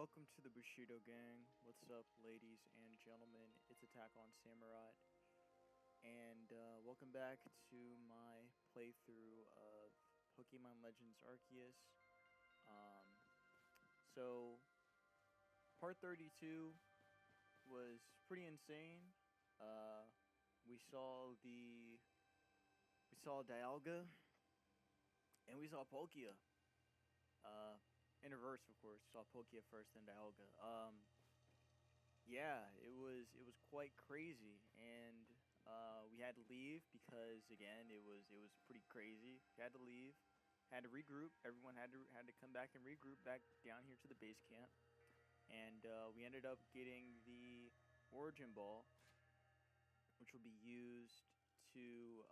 Welcome to the Bushido Gang. What's up, ladies and gentlemen? It's Attack on Samurai, and welcome back to my playthrough of Pokemon Legends Arceus. Um, so, part 32 was pretty insane. Uh, we saw Dialga, and we saw Palkia. Uh, in reverse, of course. Saw Palkia first, then Dialga. Yeah, it was quite crazy, and we had to leave because again, it was pretty crazy. We had to leave, had to regroup. Everyone had to come back and regroup back down here to the base camp, and we ended up getting the Origin Ball, which will be used to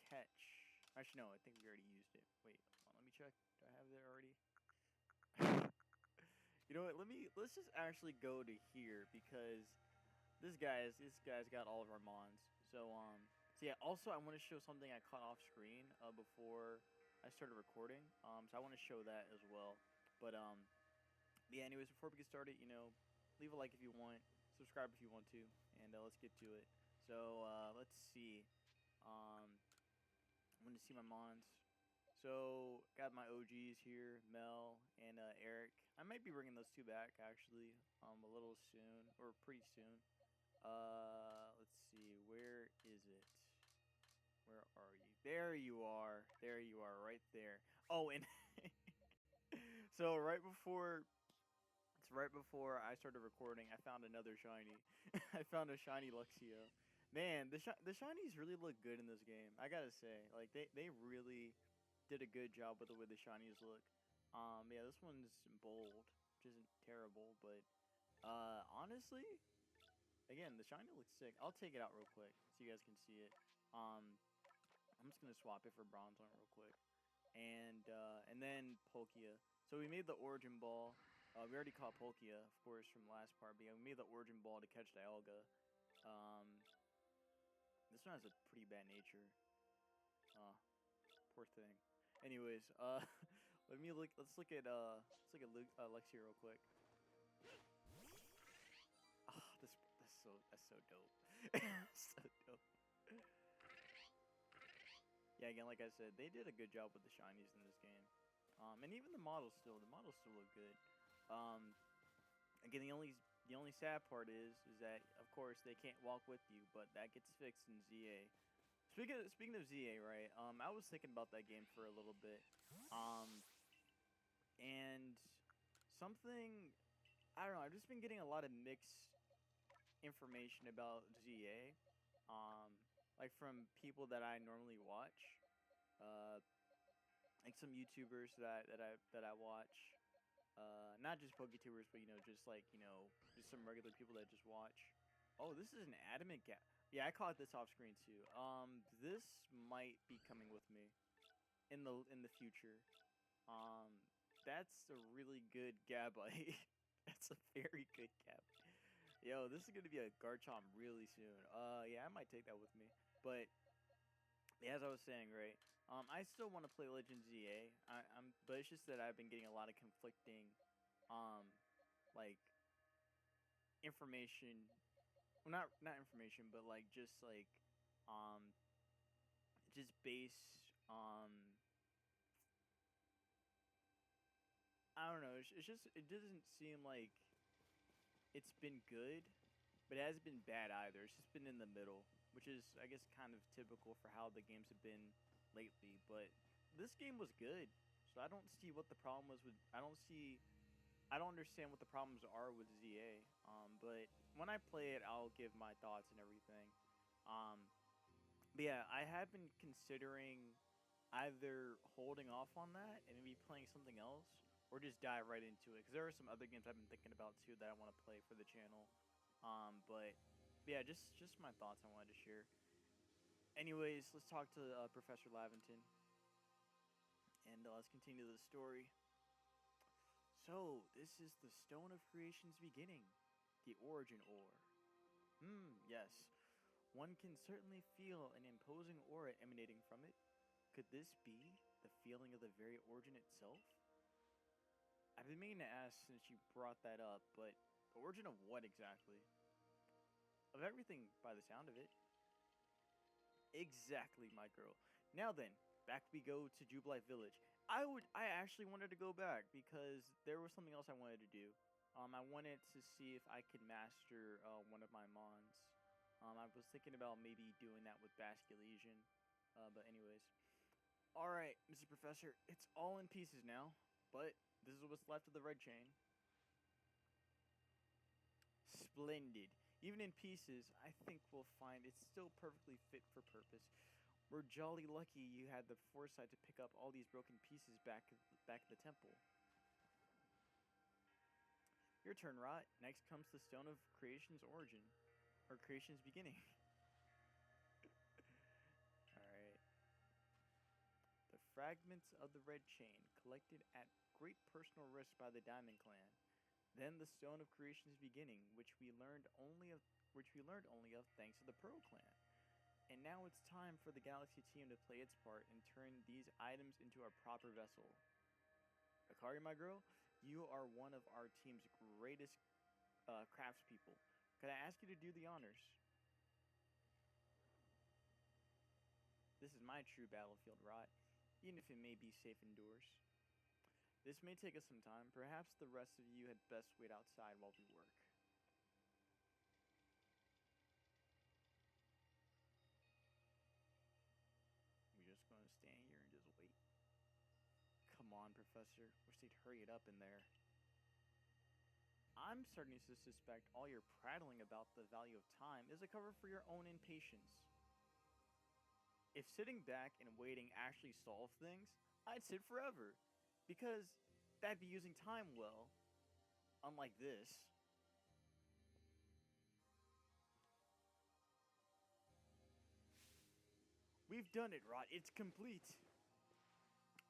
catch. Actually, no, I think we already used it. Wait, hold on, let me check. Do I have it already? You know what? Let's just actually go to here because this guy's got all of our mons. So yeah. Also, I want to show something I caught off screen before I started recording. So I want to show that as well. But yeah. Anyways, before we get started, leave a like if you want, subscribe if you want to, and let's get to it. So let's see. I'm gonna see my mons. So, got my OGs here, Mel and Eric. I might be bringing those two back actually, a little soon or pretty soon. Let's see, where is it? Where are you? There you are. There you are, right there. Oh, and so right before I started recording, I found another shiny. I found a shiny Luxio. Man, the shinies really look good in this game. I gotta say, like they really did a good job with the way the shinies look. Yeah, this one's bold, which isn't terrible, but honestly, again, the shiny looks sick. I'll take it out real quick so you guys can see it. I'm just gonna swap it for Bronzong real quick, and then Palkia. So we made the Origin Ball. We already caught Palkia, of course, from last part, but yeah, we made the Origin Ball to catch Dialga. Um, this one has a pretty bad nature. Poor thing. Anyways, let's look at Lexi real quick. Ah, that's so dope. So dope. Yeah, again, like I said, they did a good job with the shinies in this game. And even the models still look good. Um, Again, the only sad part is that of course they can't walk with you, but that gets fixed in ZA. Speaking of ZA, right? I was thinking about that game for a little bit. Um, and something I don't know. I've just been getting a lot of mixed information about ZA. Um, like from people that I normally watch. Uh, like some YouTubers that I watch. Not just PokeTubers, but just like just some regular people that just watch. Oh, this is an adamant gap. Yeah, I caught this off screen too. This might be coming with me in the future. Um, that's a really good Gabite. That's a very good Gab. Yo, this is gonna be a Garchomp really soon. Yeah, I might take that with me. But yeah, as I was saying, right? I still want to play Legends ZA. But it's just that I've been getting a lot of conflicting, um, like information. Well, not information, but like um, just based I don't know. It's just it doesn't seem like it's been good, but it hasn't been bad either. It's just been in the middle, which is I guess kind of typical for how the games have been lately. But this game was good, so I don't see what the problem was with. I don't understand what the problems are with ZA. But when I play it, I'll give my thoughts and everything. Um, but yeah, I have been considering either holding off on that and maybe playing something else, or just dive right into it. Because there are some other games I've been thinking about too that I want to play for the channel. But yeah, just my thoughts I wanted to share. Anyways, let's talk to Professor Lavington, and let's continue the story. So, this is the Stone of Creation's beginning, the Origin Ore. Yes. One can certainly feel an imposing aura emanating from it. Could this be the feeling of the very origin itself? I've been meaning to ask since you brought that up, but origin of what exactly? Of everything, by the sound of it. Exactly, my girl. Now then, back we go to Jubilife Village. I actually wanted to go back because there was something else I wanted to do. I wanted to see if I could master one of my mons. I was thinking about maybe doing that with Basculesian. But anyways. Alright, Mr. Professor, it's all in pieces now. But this is what's left of the red chain. Splendid. Even in pieces, I think we'll find it's still perfectly fit for purpose. We're jolly lucky you had the foresight to pick up all these broken pieces back at the temple. Your turn, Rot. Next comes the Stone of Creation's origin. Or Creation's beginning. Alright. The fragments of the red chain, collected at great personal risk by the Diamond Clan. Then the Stone of Creation's beginning, which we learned only of thanks to the Pearl Clan. And now it's time for the Galaxy team to play its part and turn these items into our proper vessel. Akari, my girl, you are one of our team's greatest craftspeople. Could I ask you to do the honors? This is my true battlefield, Rot, even if it may be safe indoors. This may take us some time. Perhaps the rest of you had best wait outside while we work. We're just gonna stand here and just wait. Come on, Professor. Wish they'd hurry it up in there. I'm starting to suspect all your prattling about the value of time is a cover for your own impatience. If sitting back and waiting actually solved things, I'd sit forever. Because that'd be using time well. Unlike this. We've done it, Rot. It's complete.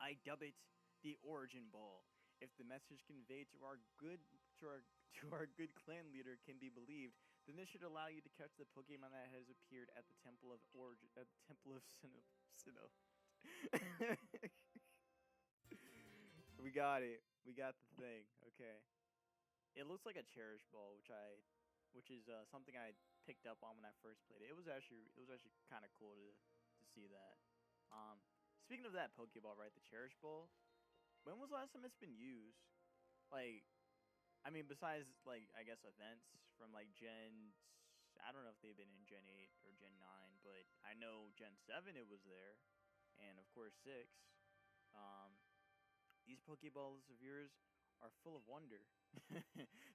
I dub it the Origin Ball. If the message conveyed to our good clan leader can be believed, then this should allow you to catch the Pokemon that has appeared at the Temple of Sinnoh. We got it. We got the thing. Okay. It looks like a Cherish Ball, which is something I picked up on when I first played it. It was actually kind of cool to see that. Speaking of that Pokeball, right, the Cherish Ball. When was the last time it's been used? Like, I mean, besides like I guess events from like I don't know if they've been in Gen 8 or Gen 9, but I know Gen 7 it was there, and of course 6. These Pokeballs of yours are full of wonder.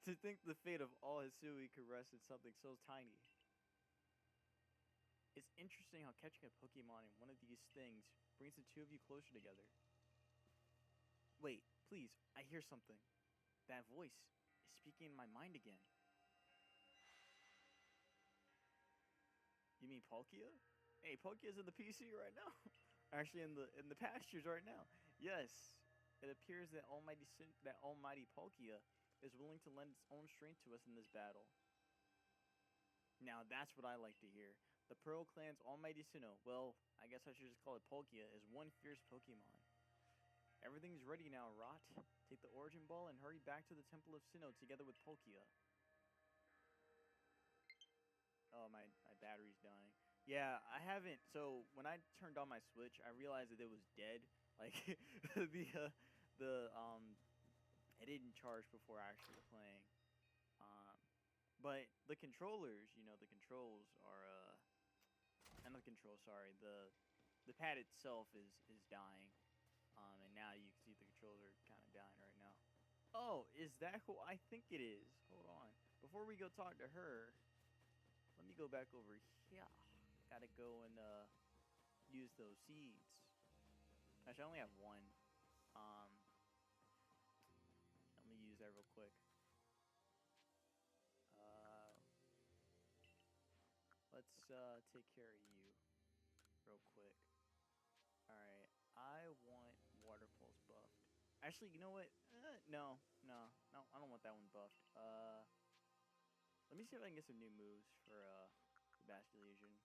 To think the fate of all Hisui could rest in something so tiny. It's interesting how catching a Pokemon in one of these things brings the two of you closer together. Wait, please, I hear something. That voice is speaking in my mind again. You mean Palkia? Hey, Palkia's in the PC right now. Actually, in the pastures right now. Yes, it appears that Almighty Palkia is willing to lend its own strength to us in this battle. Now that's what I like to hear. The Pearl Clan's Almighty Sinnoh, well, I guess I should just call it Palkia, is one fierce Pokemon. Everything's ready now, Rot. Take the Origin Ball and hurry back to the Temple of Sinnoh together with Palkia. Oh, my battery's dying. Yeah, I haven't. So when I turned on my Switch, I realized that it was dead. Like it didn't charge before actually playing. But the controllers, the controls are not the control. Sorry, the pad itself is dying. And now you can see the controller kind of dying right now. Oh, is that who I think it is? Hold on. Before we go talk to her, let me go back over here. Gotta go and use those seeds. Actually, I only have one. Let me use that real quick. Let's take care of you real quick. Alright, I want Water Pulse buffed. Actually, you know what? No, I don't want that one buffed. Let me see if I can get some new moves for Basculesian.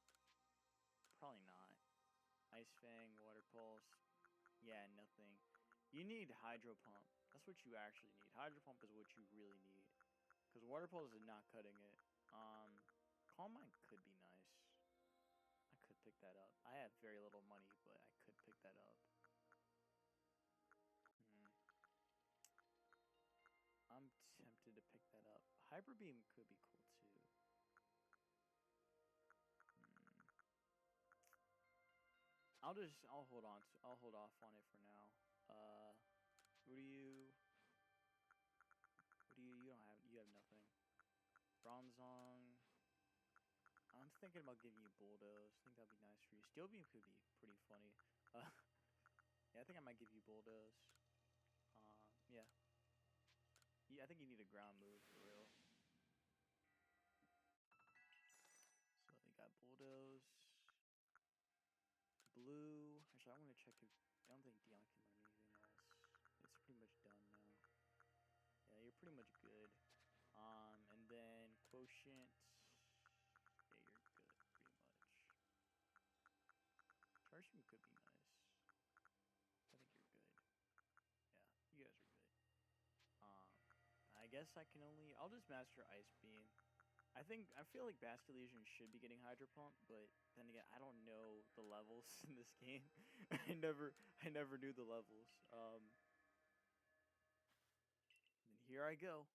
Probably not. Ice Fang, Water Pulse. Yeah, nothing. You need Hydro Pump. That's what you actually need. Hydro Pump is what you really need. Because Water Pulse is not cutting it. Calm Mind could be nice. I could pick that up. I have very little money, but I could pick that up. I'm tempted to pick that up. Hyper Beam could be cool too. I'll hold off on it for now. You have nothing. Bronzong. I'm thinking about giving you Bulldoze. I think that'd be nice for you. Steel Beam could be pretty funny. Yeah, I think I might give you Bulldoze. Yeah. I think you need a ground move for real. So you got Bulldoze. Blue. Actually, I want to check if... I don't think Dion can learn anything else. It's pretty much done now. Yeah, you're pretty much good. And then Quotient... Yeah, you're good, pretty much. Charge Beam could be nice. I think you're good. Yeah, you guys are good. I guess I can only... I'll just master Ice Beam. I feel like Basculegion should be getting Hydro Pump, but then again, I don't know the levels in this game. I never knew the levels. And here I go.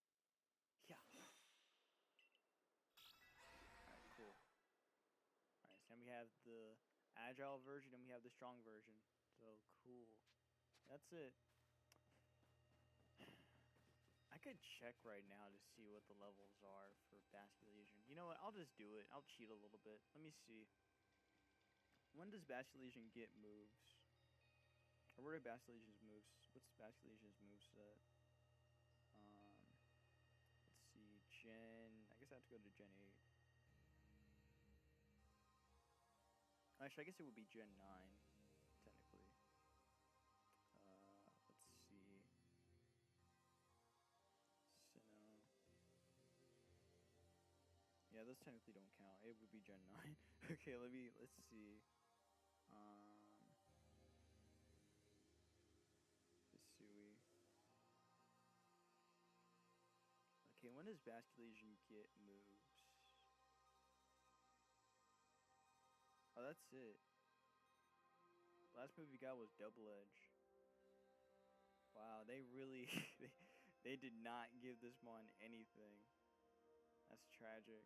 Yeah. Alright, cool. Alright, so then we have the Agile version and we have the Strong version. So cool. That's it. I could check right now to see what the levels are for Basculegion. You know what? I'll just do it. I'll cheat a little bit. Let me see. When does Basculegion get moves? Or where are Basculegion's moves? What's Basculegion's moveset? Let's see. I guess I have to go to Gen 8. Actually, I guess it would be Gen 9, technically. Let's see. Sinnoh. Yeah, those technically don't count. It would be Gen 9. Okay, let's see. Hisui. Okay, when does Basculegion get moves? Oh, that's it. Last move we got was Double Edge. Wow, they really... they did not give this mon anything. That's tragic.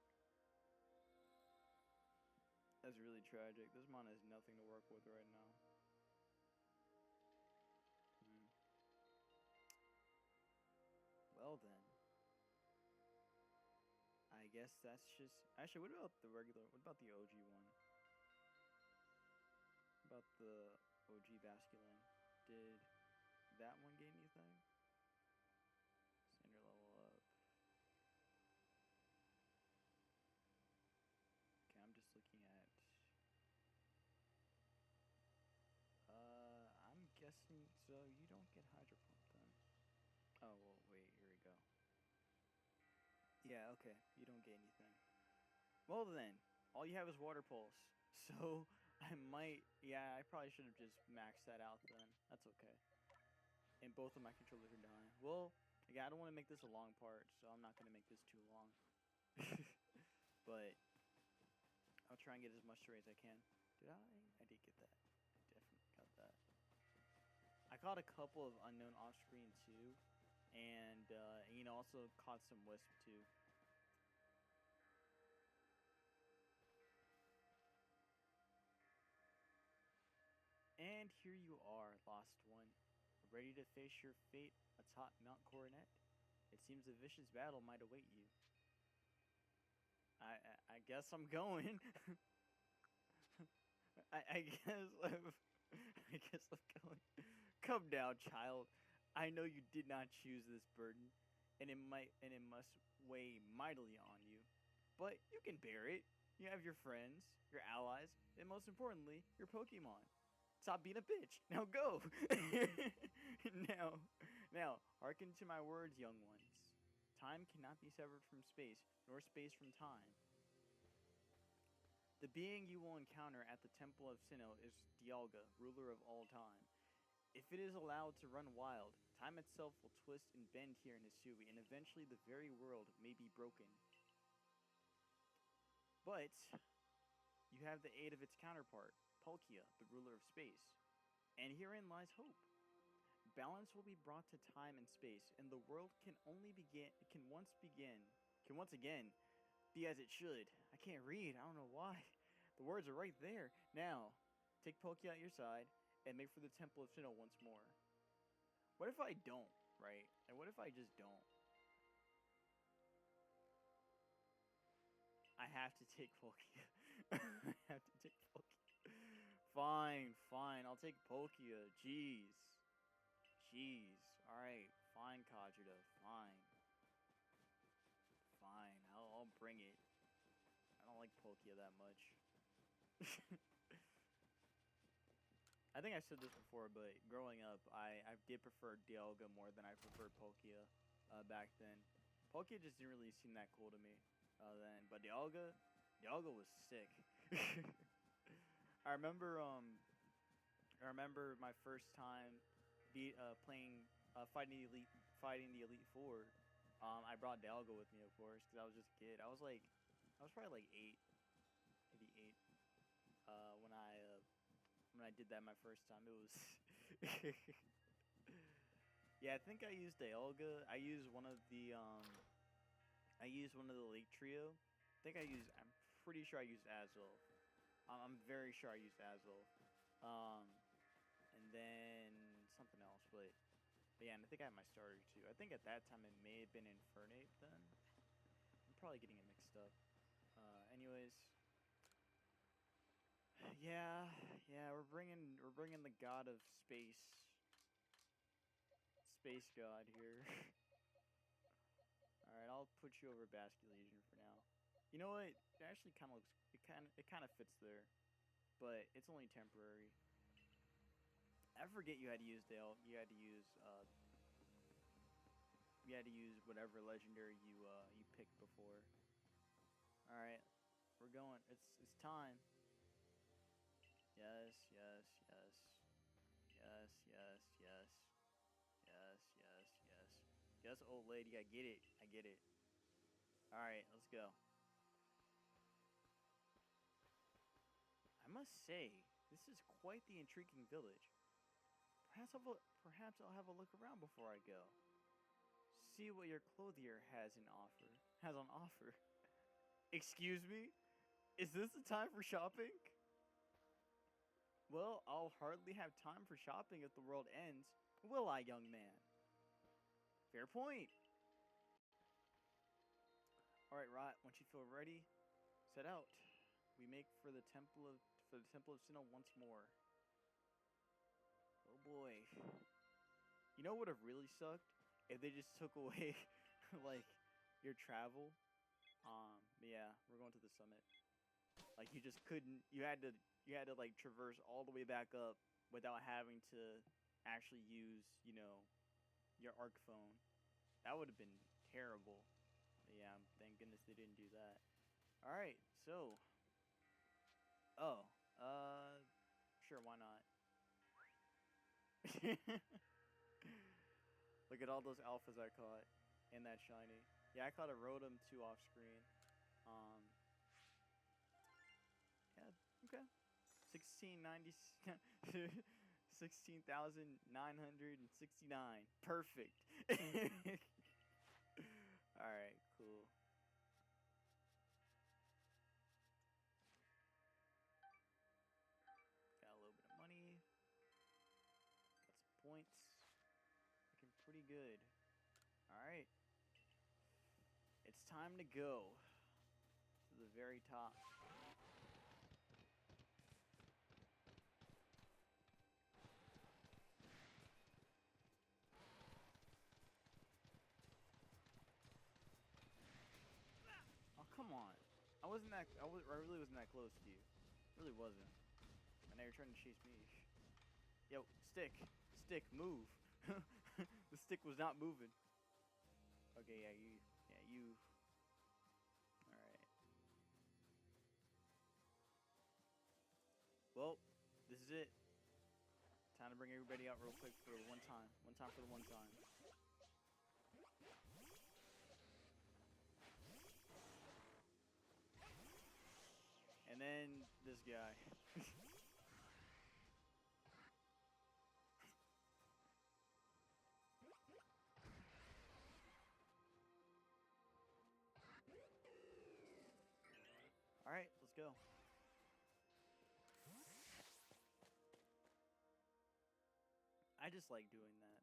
That's really tragic. This mon has nothing to work with right now. Well then. I guess that's just... Actually, what about the regular... What about the OG one? What about the OG Basculin? Did that one get anything? Send your level up. Okay, I'm just looking at... I'm guessing... So, you don't get Hydro Pump then. Oh, well, wait, here we go. Yeah, okay, you don't get anything. Well then, all you have is Water Pulse. So, I might... Yeah, I probably should have just maxed that out then. That's okay. And both of my controllers are dying. Well, again, I don't want to make this a long part, so I'm not going to make this too long. But, I'll try and get as much story as I can. Did I? I did get that. I definitely got that. I caught a couple of unknown off-screen too. And, also caught some Wisp too. And here you are, Lost One. Ready to face your fate atop Mount Coronet? It seems a vicious battle might await you. I guess I'm going. I guess I'm going. Come down, child. I know you did not choose this burden, and it must weigh mightily on you. But you can bear it. You have your friends, your allies, and most importantly, your Pokemon. Stop being a bitch. Now go. Now, hearken to my words, young ones. Time cannot be severed from space, nor space from time. The being you will encounter at the Temple of Sinnoh is Dialga, ruler of all time. If it is allowed to run wild, time itself will twist and bend here in Hisui, and eventually the very world may be broken. But you have the aid of its counterpart, Palkia, the ruler of space. And herein lies hope. Balance will be brought to time and space, and the world can once again be as it should. I can't read, I don't know why. The words are right there. Now, take Palkia at your side and make for the Temple of Sinnoh once more. What if I don't, right? And what if I just don't? I have to take Palkia. I have to take Palkia. Fine, fine. I'll take Palkia. Jeez. Jeez. Alright. Fine, Kajita. Fine. Fine. I'll bring it. I don't like Palkia that much. I think I said this before, but growing up, I did prefer Dialga more than I preferred Palkia back then. Palkia just didn't really seem that cool to me then, but Dialga was sick. I remember my first time fighting the Elite Four. I brought Dialga with me, of course, because I was just a kid. I was probably like 8, maybe 8, when I did that my first time. It was yeah, I think I used Dialga. I used one of the Elite Trio. I'm pretty sure I used Azul. I'm very sure I used Azul. And then something else, but yeah, and I think I had my starter too. I think at that time it may have been Infernape then. I'm probably getting it mixed up. Anyways, yeah, we're bringing the god of space god here. All right, I'll put you over Basculegion for now. You know what? It actually kind of looks. It kind of fits there, but it's only temporary. I forget you had to use You had to use. You had to use whatever legendary you picked before. All right, we're going. It's time. Yes, yes, yes, yes, yes, yes, yes, yes, yes, yes, old lady. I get it. I get it. All right, let's go. I must say, this is quite the intriguing village. Perhaps I'll have a look around before I go. See what your clothier has on offer. Excuse me? Is this the time for shopping? Well, I'll hardly have time for shopping if the world ends, will I, young man? Fair point. Alright, Rot, once you feel ready, set out. We make for the Temple of Sinnoh once more. Oh boy. You know what would have really sucked? If they just took away like your travel. Yeah, we're going to the summit. Like you just couldn't you had to like traverse all the way back up without having to actually use, your arc phone. That would have been terrible. But yeah, thank goodness they didn't do that. Alright, so sure, why not? Look at all those alphas I caught in that shiny. Yeah, I caught a Rotom 2 off screen. Yeah, okay. 1690 16,969. Perfect. Alright, cool. Got a little bit of money. Got some points. Looking pretty good. Alright. It's time to go to the very top. Oh, come on. I really wasn't that close to you. Really wasn't. And now you're trying to chase me. Yo, stick, move. The stick was not moving. Okay, yeah, you. Alright. Well, this is it. Time Trying to bring everybody out real quick for one time. One time for the one time. And then this guy. Alright, let's go. I just like doing that.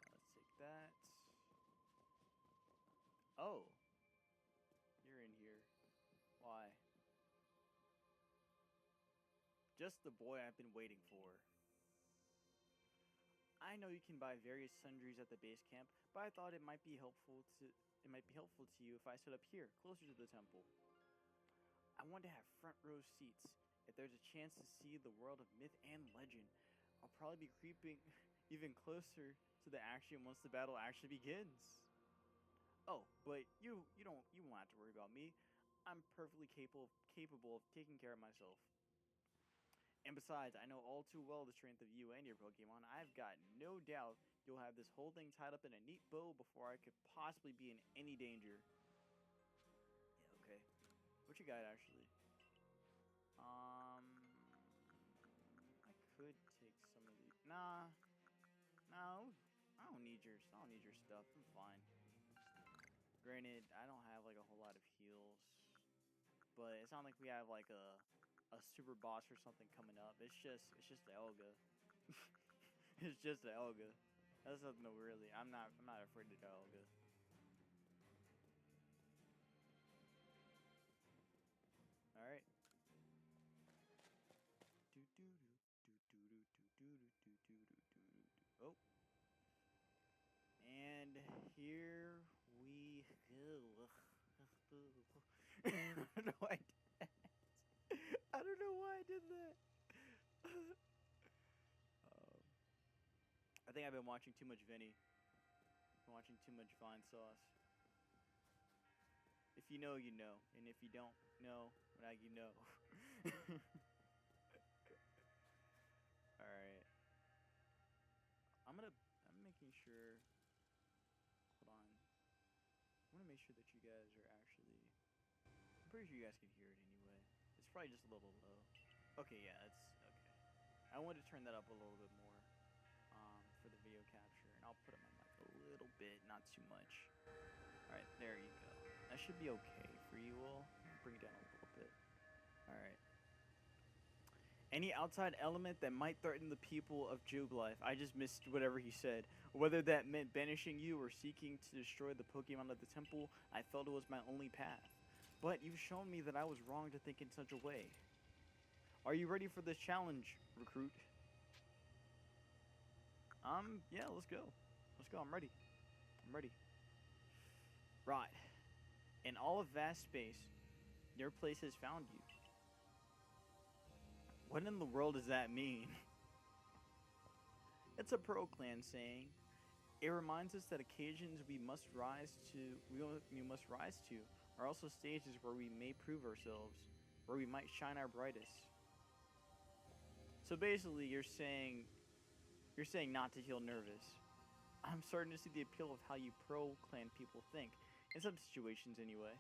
Let's take that. Oh. You're in here. Why? Just the boy I've been waiting for. I know you can buy various sundries at the base camp, but I thought it might be helpful to you if I stood up here, closer to the temple. I want to have front row seats. If there's a chance to see the world of myth and legend, I'll probably be creeping even closer to the action once the battle actually begins. Oh, but you won't have to worry about me. I'm perfectly capable of taking care of myself. And besides, I know all too well the strength of you and your Pokemon. I've got no doubt you'll have this whole thing tied up in a neat bow before I could possibly be in any danger. Yeah, okay. What you got, actually? I could take some of these. Nah. No. I don't need your stuff. I'm fine. Granted, I don't have like a whole lot of heals. But it's not like we have like a super boss or something coming up. It's just dialga. It's just dialga. That's nothing to really. I'm not afraid of dialga. All right. Oh. And here we go. I don't know why I did that. I don't know why I did that. I think I've been watching too much Vinny. Watching too much Vine Sauce. If you know, you know. And if you don't know, now you know. Alright. I'm making sure. Hold on. I want to make sure that you guys are actually. I'm pretty sure you guys can hear it anyway. It's probably just a little low. Okay, yeah, it's okay. I wanted to turn that up a little bit more for the video capture, and I'll put up my mic a little bit, not too much. All right, there you go. That should be okay for you all. Bring it down a little bit. All right. Any outside element that might threaten the people of Jubilife. I just missed whatever he said. Whether that meant banishing you or seeking to destroy the Pokemon of the temple, I felt it was my only path. But you've shown me that I was wrong to think in such a way. Are you ready for this challenge, recruit? Yeah, let's go. Let's go, I'm ready. I'm ready. Right. In all of vast space, your place has found you. What in the world does that mean? It's a Pro Clan saying. It reminds us that occasions we must rise to are also stages where we may prove ourselves, where we might shine our brightest. So basically, you're saying not to feel nervous. I'm starting to see the appeal of how you Pro Clan people think, in some situations anyway.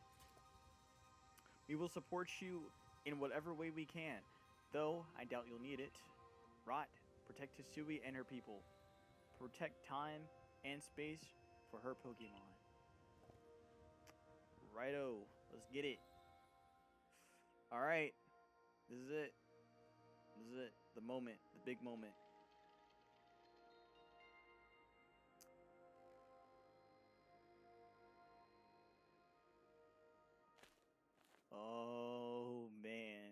We will support you in whatever way we can, though I doubt you'll need it. Rot, protect Hisui and her people. Protect time and space for her Pokemon. Righto, let's get it. Alright, this is it. This is it. The moment, the big moment. Oh, man.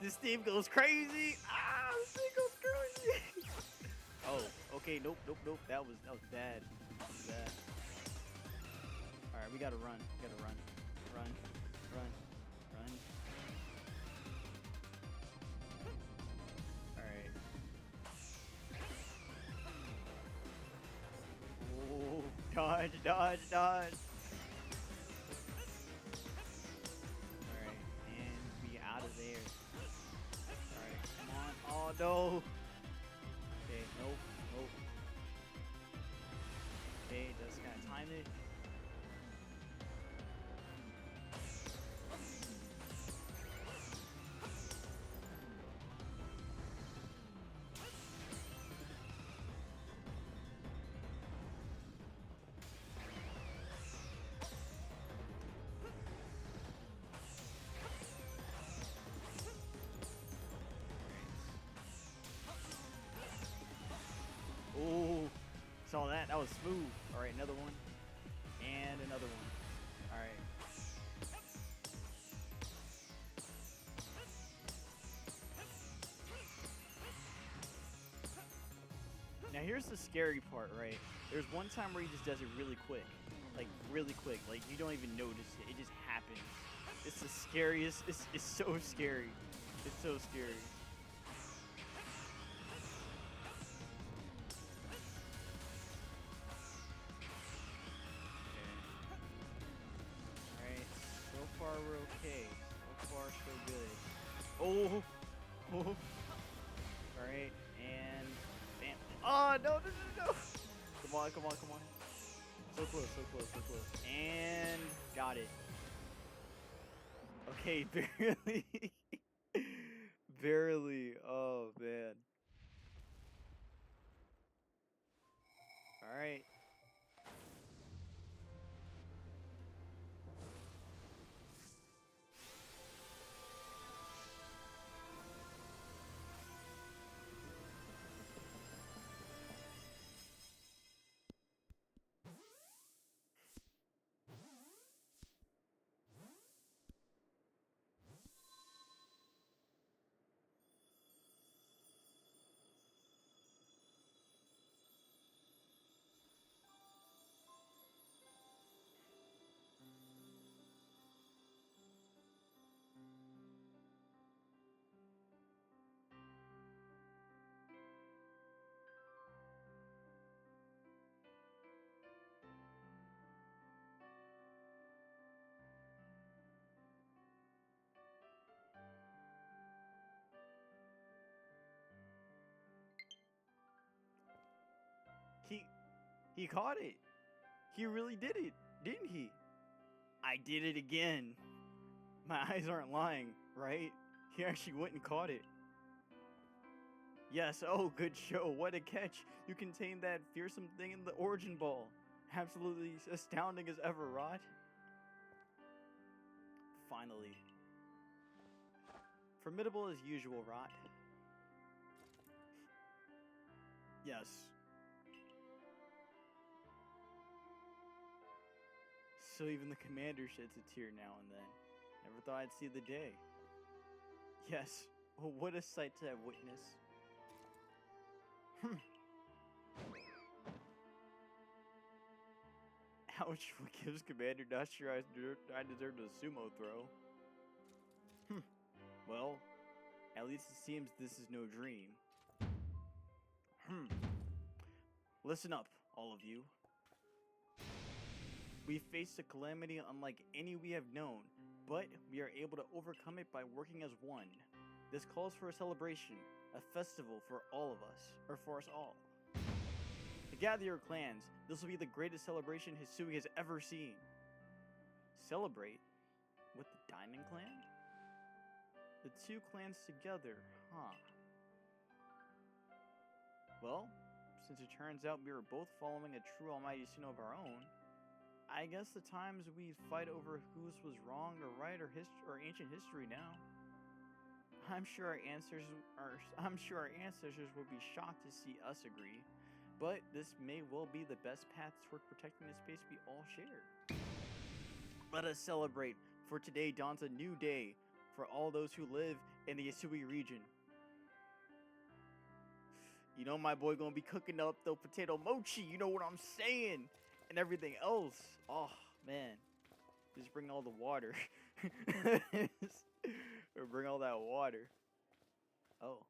This team goes crazy. Ah, this thing goes crazy. Oh, okay. Nope. That was bad. That was bad. All right, we gotta run. We gotta run. Run. All right. Oh, dodge. Alright, and we out of there. Alright, come on. Oh no! Okay, nope. Okay, just gotta time it. Oh, saw that. That was smooth. All right, another one. And another one. All right. Now here's the scary part, right? There's one time where he just does it really quick. Like, really quick. Like, you don't even notice it. It just happens. It's the scariest. It's so scary. It's so scary. Alright, so far we're okay. So far so good. Oh! Alright, and bam. Oh, no! Come on. So close. And got it. Okay, barely. Barely. Oh, man. Alright. He caught it. He really did it, didn't he? I did it again. My eyes aren't lying, right? He actually went and caught it. Yes, oh, good show. What a catch. You contained that fearsome thing in the origin ball. Absolutely astounding as ever, Rod. Finally. Formidable as usual, Rod. Yes. So even the commander sheds a tear now and then. Never thought I'd see the day. Yes. Oh, what a sight to have witnessed. Ouch, what gives Commander? Not sure I deserved a sumo throw. Well, at least it seems this is no dream. Listen up, all of you. We faced a calamity unlike any we have known, but we are able to overcome it by working as one. This calls for a celebration, a festival for all of us, or for us all. To gather your clans, this will be the greatest celebration Hisui has ever seen. Celebrate? With the Diamond Clan? The two clans together, huh? Well, since it turns out we were both following a true almighty sin of our own, I guess the times we fight over whose was wrong or right or ancient history now. I'm sure our ancestors will be shocked to see us agree, but this may well be the best path toward protecting the space we all share. Let us celebrate, for today dawns a new day, for all those who live in the Yasui region. You know my boy gonna be cooking up the potato mochi. You know what I'm saying, and everything else. Oh man, just bring all the water. Or bring all that water. Oh.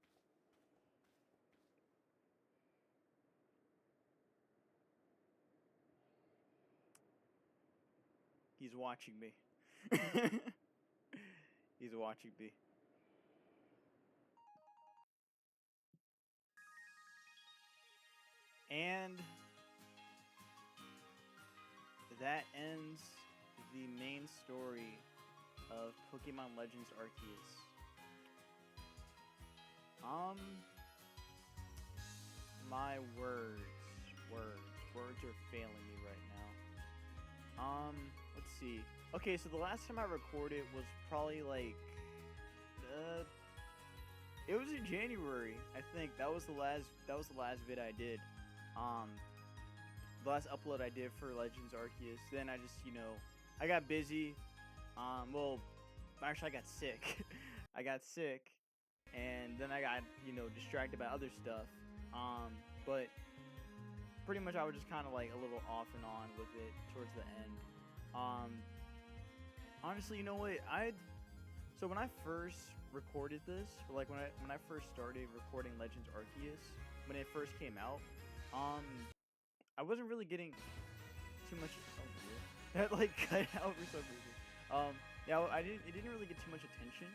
He's watching me. He's watching me. And that ends the main story of Pokemon Legends Arceus. My words are failing me right now. Let's see. Okay, so the last time I recorded was probably like, it was in January. I think that was the last vid I did. The last upload I did for Legends Arceus. Then I just, I got busy. Well, actually I got sick. I got sick, and then I got, distracted by other stuff. But pretty much I was just kind of like a little off and on with it towards the end. Honestly, you know what? So when I first recorded this, or like when I first started recording Legends Arceus, when it first came out, I wasn't really getting too much. That like cut out for some reason. Yeah, it didn't really get too much attention.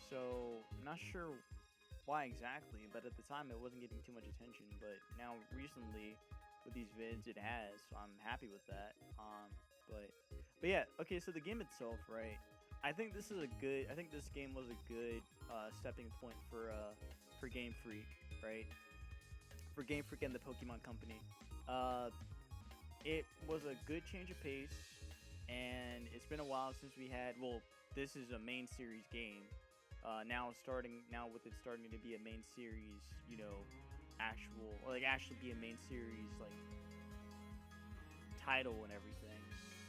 So I'm not sure why exactly, but at the time it wasn't getting too much attention. But now recently, with these vids, it has. So I'm happy with that. But yeah, okay. So the game itself, right? I think this game was a good stepping point for Game Freak, right? For Game Freak and the Pokemon Company. It was a good change of pace, and it's been a while since we had. Well, this is a main series game. Now with it starting to be a main series, actually be a main series like title and everything.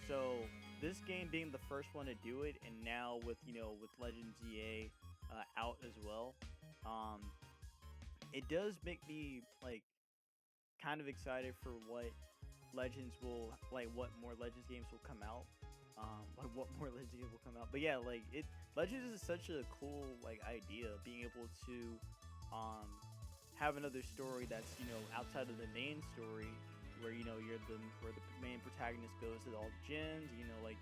So this game being the first one to do it, and now with Legends EA out as well, it does make me like kind of excited for what more Legends games will come out. What more Legends games will come out. But yeah, Legends is such a cool idea, being able to have another story that's outside of the main story, where where the main protagonist goes to all the gyms,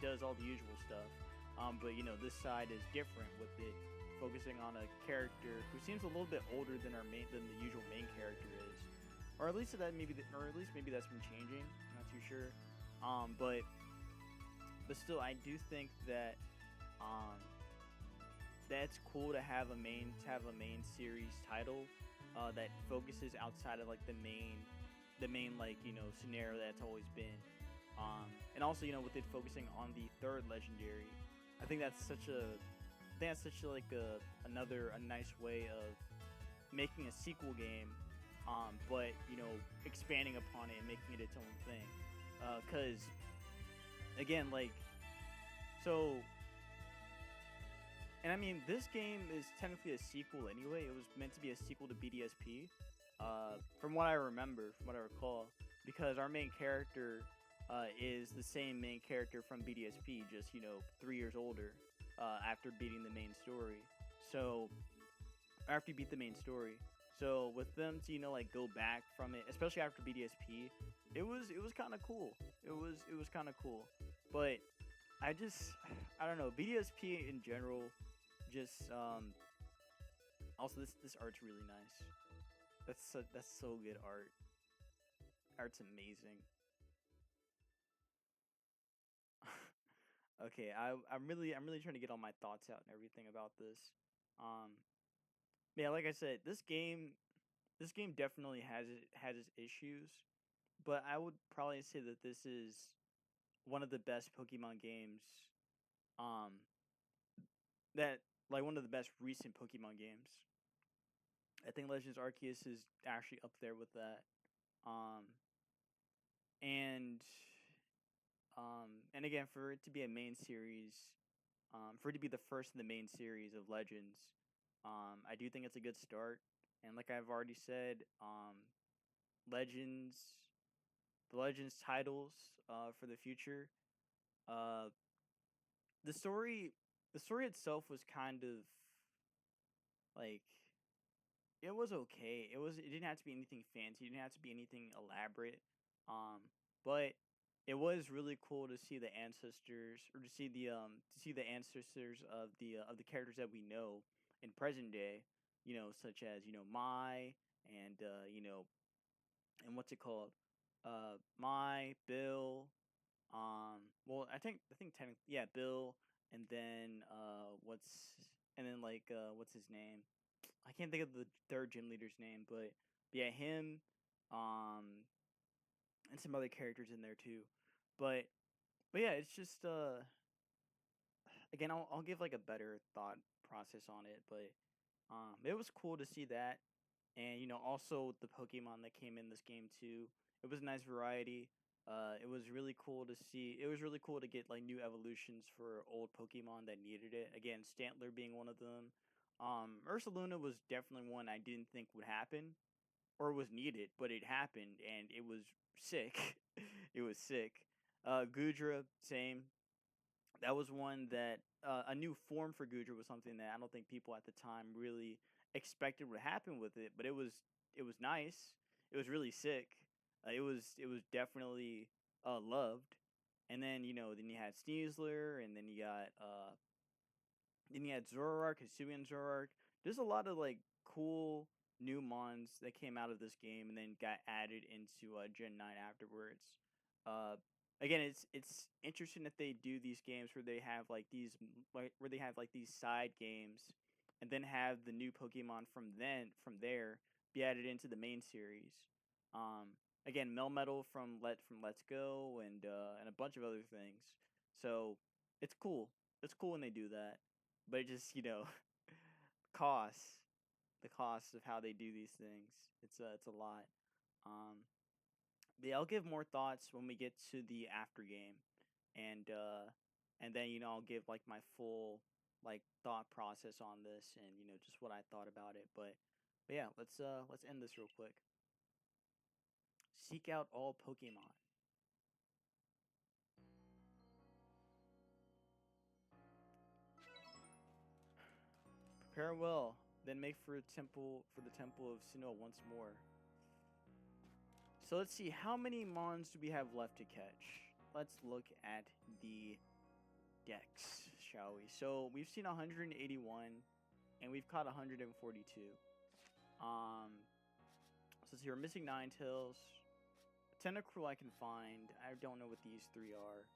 does all the usual stuff. But this side is different, with it focusing on a character who seems a little bit older than the usual main character is, or at least maybe that's been changing. I'm not too sure. But still, I do think that that's cool to have a main series title that focuses outside of the main scenario that's always been. And also, with it focusing on the third legendary, I think that's such a nice way of making a sequel game, but expanding upon it and making it its own thing. Because again, and I mean, this game is technically a sequel anyway. It was meant to be a sequel to BDSP, from what I recall, because our main character is the same main character from BDSP, just 3 years older after beating the main story. So after you beat the main story, so with them to go back from it, especially after BDSP, it was kind of cool. It was kind of cool, but I don't know, BDSP in general. Just also this art's really nice. That's so good art. Art's amazing. Okay, I'm really trying to get all my thoughts out and everything about this. Yeah, like I said, this game definitely has its issues, but I would probably say that this is one of the best Pokemon games. That one of the best recent Pokemon games. I think Legends Arceus is actually up there with that. Um, and and again, for it to be a main series, For it to be the first in the main series of Legends, I do think it's a good start. And like I've already said, Legends, the Legends titles for the future. Uh, the story, the story itself was kind of like it was okay. It didn't have to be anything fancy. It didn't have to be anything elaborate. But it was really cool to see the ancestors or to see the ancestors of the characters that we know in present day. Such as Mai and and what's it called? Mai, Bill. Well, I think technically, yeah, Bill, and then what's his name? I can't think of the third gym leader's name, but yeah, him, um, and some other characters in there too. But but yeah, it's just again, I'll give like a better thought process on it, but it was cool to see that, and also the Pokemon that came in this game too. It was a nice variety. It was really cool to see. It was really cool to get like new evolutions for old Pokemon that needed it. Again, Stantler being one of them. Ursaluna was definitely one I didn't think would happen or was needed, but it happened and it was sick. It was sick. Gudra, same. That was one that a new form for Gudra was something that I don't think people at the time really expected would happen with it, but it was nice. It was really sick. It was definitely loved. And then you had Sneasler, and then you had Zoroark, Hisuian Zoroark. There's a lot of like cool new mons that came out of this game and then got added into Gen 9 afterwards. Uh, Again, it's interesting that they do these games where they have where they have like these side games, and then have the new Pokemon from there be added into the main series. Again, Melmetal from Let's Go, and a bunch of other things. So it's cool. It's cool when they do that, but it just costs the cost of how they do these things. It's a lot. Um, but yeah, I'll give more thoughts when we get to the after game, and then I'll give like my full like thought process on this, and just what I thought about it. But yeah, let's end this real quick. Seek out all Pokemon. Prepare well, then make for the temple of Sinnoh once more. So let's see, how many Mons do we have left to catch? Let's look at the decks, shall we? So we've seen 181, and we've caught 142. So let's see, we're missing Ninetales. Tentacruel I can find. I don't know what these three are.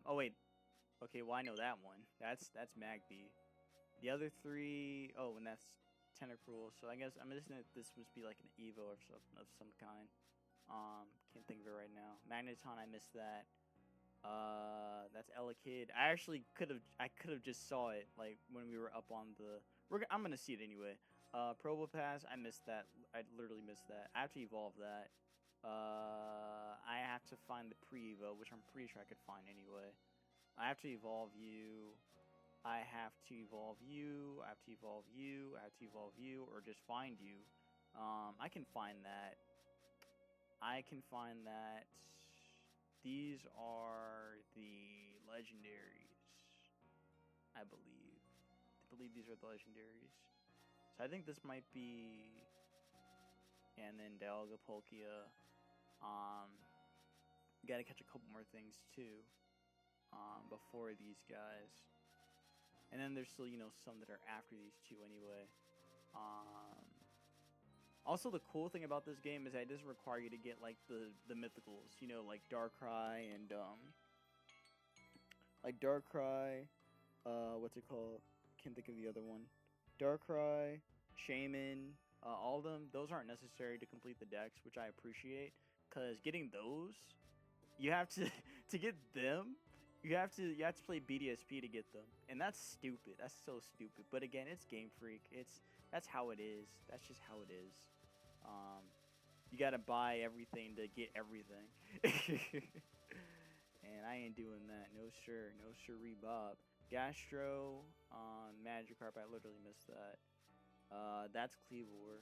Oh wait. Okay, well I know that one. That's Magby. The other three, oh, and that's Tentacruel. So I guess I'm guessing that this must be like an Evo or of some kind. Can't think of it right now. Magneton, I missed that. That's Elekid. I could have just saw it like when we were up on the. I'm gonna see it anyway. Probopass, I missed that. I literally missed that. I have to evolve that. I have to find the pre-evo, which I'm pretty sure I could find anyway. I have to evolve you. I have to evolve you. I have to evolve you. I have to evolve you, or just find you. I can find that. I can find that. These are the legendaries, I believe. I believe these are the legendaries. So I think this might be, and then dialga, Palkia. Gotta catch a couple more things too. Before these guys. And then there's still, some that are after these two anyway. Also, the cool thing about this game is that it doesn't require you to get like the mythicals, like Darkrai and what's it called? Can't think of the other one. Darkrai, Shaman, all of them. Those aren't necessary to complete the decks, which I appreciate. Cause getting those, you have to to get them. You have to play BDSP to get them, and that's stupid. That's so stupid. But again, it's Game Freak. That's how it is. That's just how it is. You gotta buy everything to get everything, and I ain't doing that. No sir, no sirree, Bob. Gastro, Magikarp, I literally missed that. That's Cleavor.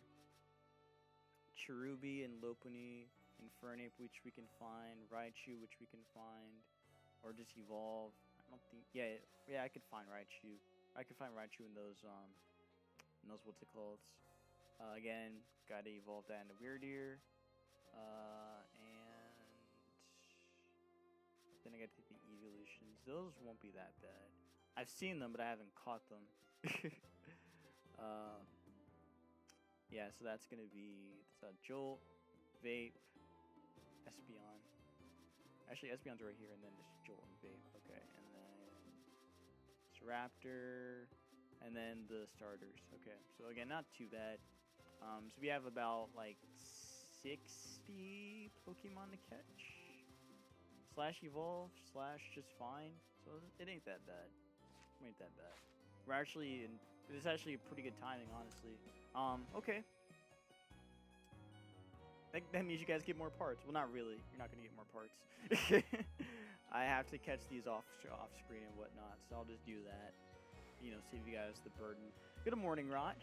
Cherubi and Lopunny, Infernape, which we can find, Raichu, which we can find, or just evolve. I don't think, yeah, I could find Raichu. I could find Raichu in those what's it called? Again, gotta evolve that into Weirdeer, and then I gotta take the evolutions. Those won't be that bad. I've seen them, but I haven't caught them. Yeah, so that's gonna be Jolt, Vape, Espeon. Actually, Espeon's right here, and then just Jolt and Vape. Okay, and then it's Raptor, and then the starters. Okay, so again, not too bad. So we have about like 60 Pokemon to catch. Slash evolve, slash just fine. So it ain't that bad. It ain't that bad. We're actually in. It's actually a pretty good timing, honestly. Okay. That means you guys get more parts. Well, not really. You're not gonna get more parts. I have to catch these off screen and whatnot, so I'll just do that. You know, save you guys the burden. Good morning, Rot.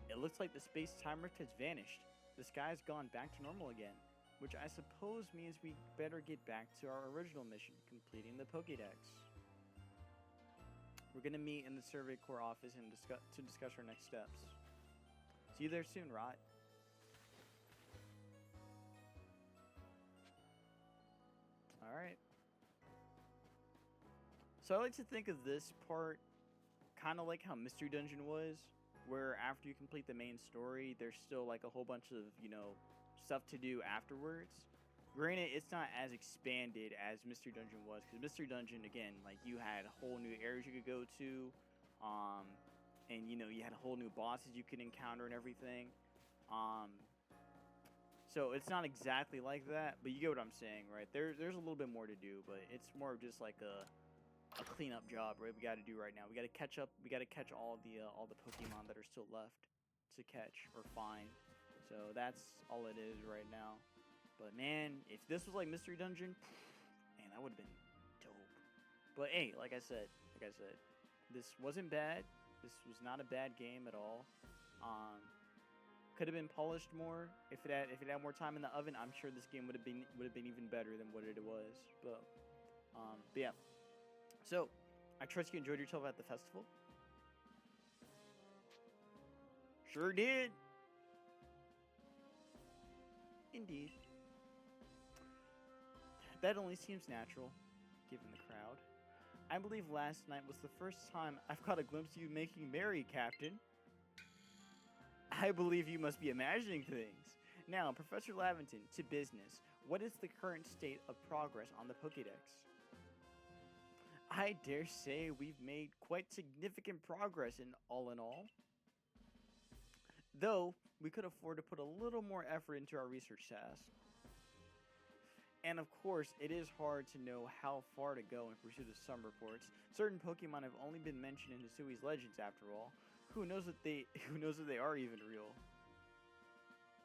It looks like the space-time rift has vanished. The sky's gone back to normal again, which I suppose means we better get back to our original mission, completing the Pokédex. We're gonna meet in the Survey Corps office and discuss our next steps. See you there soon, Rot. Alright. So I like to think of this part kind of like how Mystery Dungeon was, where after you complete the main story, there's still like a whole bunch of, you know, stuff to do afterwards. Granted, it's not as expanded as Mystery Dungeon was, because Mystery Dungeon, again, like, you had whole new areas you could go to, and, you know, you had whole new bosses you could encounter and everything. So it's not exactly like that, but you get what I'm saying, right? There's a little bit more to do, but it's more of just like a cleanup job, right? We got to do right now. We got to catch up. We got to catch all the Pokemon that are still left to catch or find. So that's all it is right now. But man, if this was like Mystery Dungeon, man, that would have been dope. But hey, like I said, this wasn't bad. This was not a bad game at all. Could have been polished more if it had more time in the oven. I'm sure this game would have been even better than what it was. But yeah. So I trust you enjoyed yourself at the festival. Sure did. Indeed. That only seems natural, given the crowd. I believe last night was the first time I've caught a glimpse of you making merry, Captain. I believe you must be imagining things. Now, Professor Laventon, to business. What is the current state of progress on the Pokédex? I dare say we've made quite significant progress in all. Though, we could afford to put a little more effort into our research task. And of course, it is hard to know how far to go in pursuit of some reports. Certain Pokemon have only been mentioned in Hisui's legends after all. Who knows if they are even real?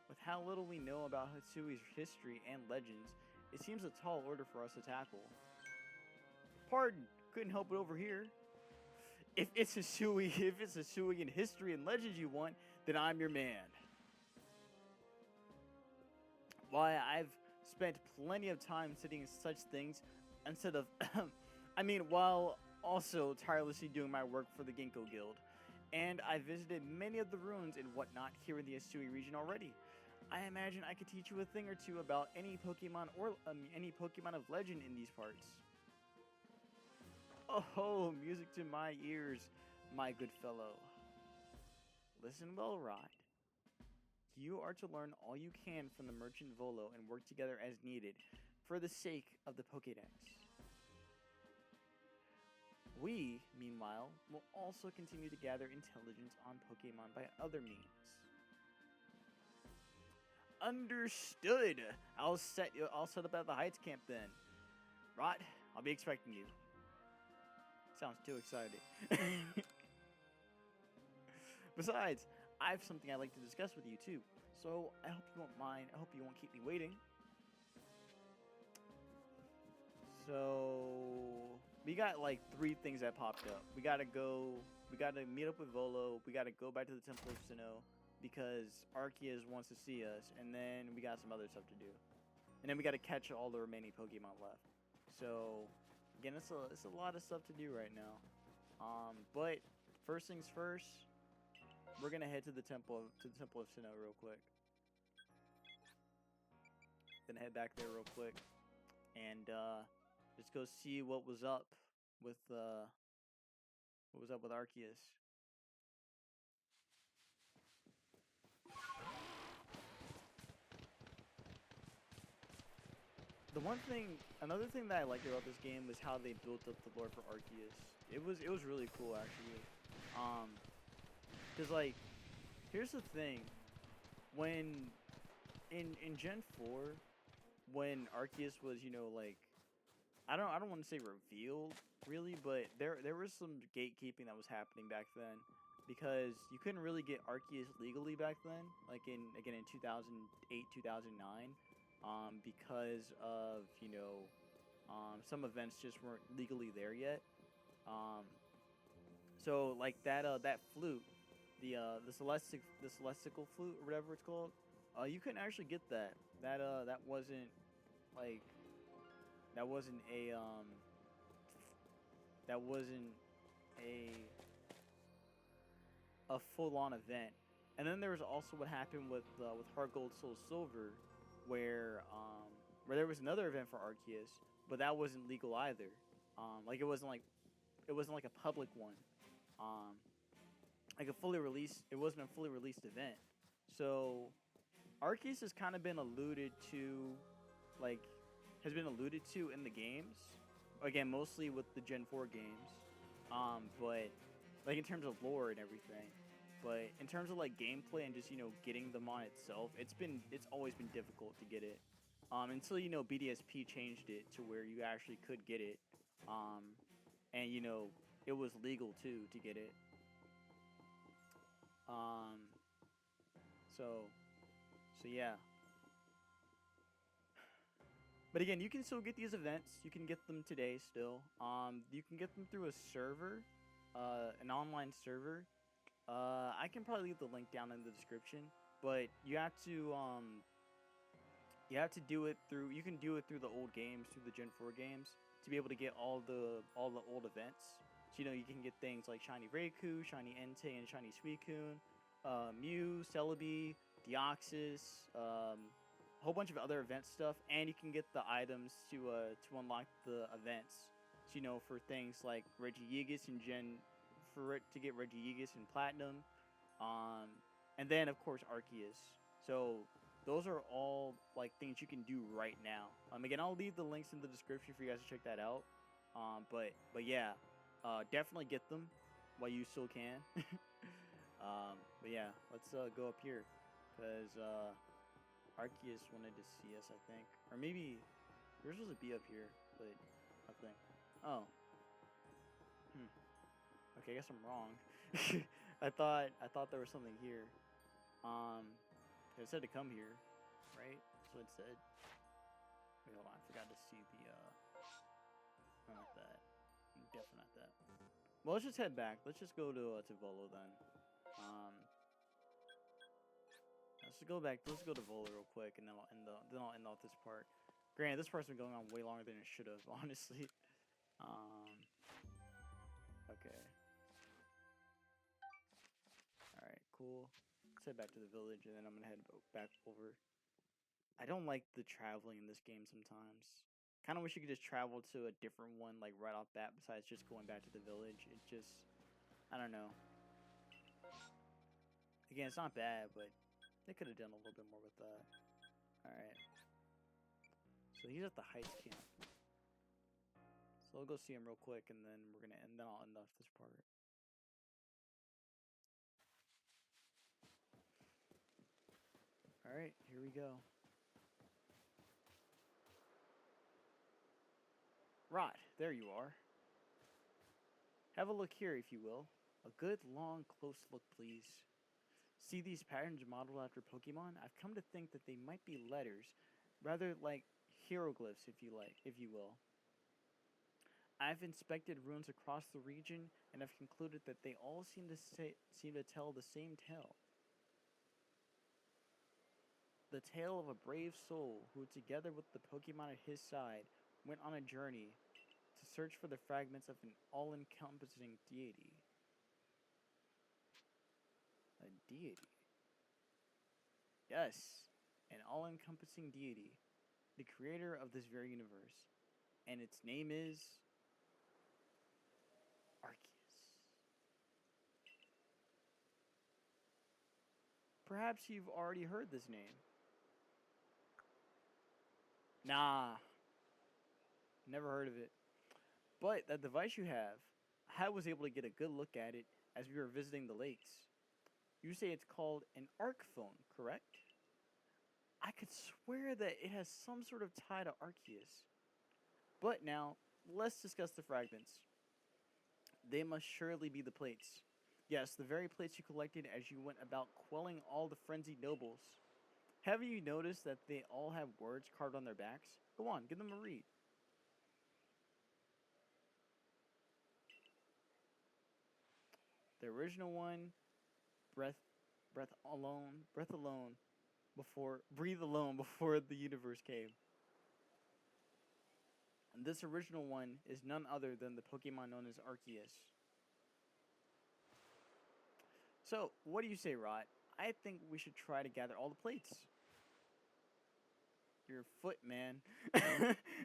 With how little we know about Hisui's history and legends, it seems a tall order for us to tackle. Pardon, couldn't help it over here. If it's Hisui in history and legends you want, then I'm your man. Why, I've spent plenty of time studying such things instead of, while also tirelessly doing my work for the Ginkgo Guild. And I visited many of the ruins and whatnot here in the Hisui region already. I imagine I could teach you a thing or two about any Pokemon or any Pokemon of legend in these parts. Oh, music to my ears, my good fellow. Listen well, Rod. You are to learn all you can from the merchant Volo and work together as needed for the sake of the Pokédex. We, meanwhile, will also continue to gather intelligence on Pokemon by other means. Understood! I'll set up at the Heights camp then. Rot, I'll be expecting you. Sounds too exciting. Besides, I have something I'd like to discuss with you too. So I hope you won't mind. I hope you won't keep me waiting. So we got like 3 things that popped up. We gotta meet up with Volo. We gotta go back to the Temple of Sinnoh because Arceus wants to see us, and then we got some other stuff to do. And then we gotta catch all the remaining Pokemon left. So again, it's a lot of stuff to do right now. But first things first, we're gonna head to the Temple of Sinnoh real quick. Then head back there real quick, and just go see what was up with Arceus. Another thing that I liked about this game was how they built up the lore for Arceus. It was really cool actually. Cause like, here's the thing, when in Gen 4, when Arceus was, like, I don't want to say revealed really, but there was some gatekeeping that was happening back then, because you couldn't really get Arceus legally back then, like in 2008 2009, because of some events just weren't legally there yet. So like that flute, the celestial flute or whatever it's called, you couldn't actually get that. That wasn't like that wasn't a that wasn't a full on event. And then there was also what happened with Heart Gold Soul Silver, where there was another event for Arceus, but that wasn't legal either. Like it wasn't like a public one. Like it wasn't a fully released event. So Arceus has kind of been alluded to, like, has been alluded to in the games. Again, mostly with the Gen 4 games. But like in terms of lore and everything. But in terms of like gameplay and just getting the mon itself, it's always been difficult to get it. Until BDSP changed it to where you actually could get it. And it was legal too to get it. So yeah. But again, you can still get these events. You can get them today still. You can get them through a server, an online server. I can probably leave the link down in the description. But you have to do it through. You can do it through the old games, through the Gen 4 games, to be able to get all the old events. So you can get things like Shiny Raikou, Shiny Entei, and Shiny Suicune, Mew, Celebi, Deoxys, a whole bunch of other event stuff, and you can get the items to unlock the events. So for things like Regigigas and to get Regigigas in Platinum, and then of course Arceus. So those are all like things you can do right now. Again, I'll leave the links in the description for you guys to check that out. But yeah, definitely get them while you still can. But yeah, let's go up here, because Arceus wanted to see us, I think, or maybe yours was supposed to be up here, but nothing. Oh. Okay, I guess I'm wrong. I thought there was something here. It said to come here, right? That's what it said. Wait, hold on. I forgot to see the not that. Definitely not that. Well, let's just head back. Let's just go to Volo then. Let's just go back. Let's go to Volo real quick, and then I'll end off this part. Granted, this part's been going on way longer than it should have, honestly. Okay. All right, cool. Let's head back to the village, and then I'm gonna head back over. I don't like the traveling in this game sometimes. Kind of wish you could just travel to a different one, like right off bat, besides just going back to the village. It just, I don't know. Again, it's not bad, but they could have done a little bit more with that. Alright. So he's at the Heights camp. So I'll go see him real quick, and then I'll end off this part. Alright, here we go. Right, there you are. Have a look here, if you will. A good, long, close look, please. See these patterns modeled after Pokemon? I've come to think that they might be letters, rather like hieroglyphs, if you will. I've inspected ruins across the region and have concluded that they all seem to tell the same tale. The tale of a brave soul who, together with the Pokemon at his side, went on a journey to search for the fragments of an all-encompassing deity. A deity. Yes, an all-encompassing deity, the creator of this very universe, and its name is Arceus. Perhaps you've already heard this name. Nah, never heard of it. But that device you have, I was able to get a good look at it as we were visiting the lakes. You say it's called an arc phone, correct? I could swear that it has some sort of tie to Arceus. But now, let's discuss the fragments. They must surely be the plates. Yes, the very plates you collected as you went about quelling all the frenzied nobles. Have you noticed that they all have words carved on their backs? Go on, give them a read. The original one, breath, breath alone, breathe alone before the universe came. And this original one is none other than the Pokemon known as Arceus. So, what do you say, Rot? I think we should try to gather all the plates. Your foot, man.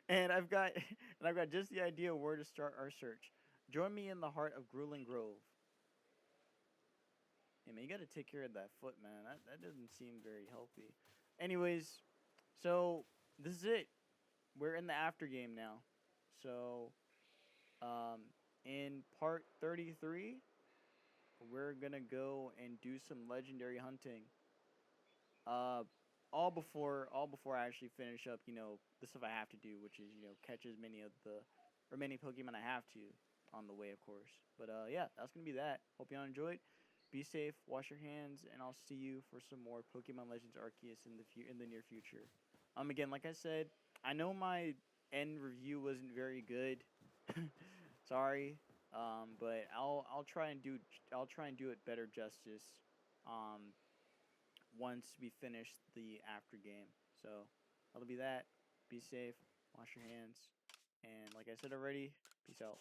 and I've got just the idea where to start our search. Join me in the heart of Grueling Grove. Hey man, you gotta take care of that foot, man. That doesn't seem very healthy. Anyways, so this is it. We're in the after game now. So, in part 33, we're gonna go and do some legendary hunting. Uh, all before I actually finish up, the stuff I have to do, which is, catch as many of the remaining Pokemon I have to on the way, of course. But yeah, that's gonna be that. Hope y'all enjoyed. Be safe, wash your hands, and I'll see you for some more Pokemon Legends Arceus in the near future. Again, like I said, I know my end review wasn't very good. Sorry, but I'll try and do it better justice. Um, once we finish the after game. So that'll be that. Be safe, wash your hands, and like I said already, peace out.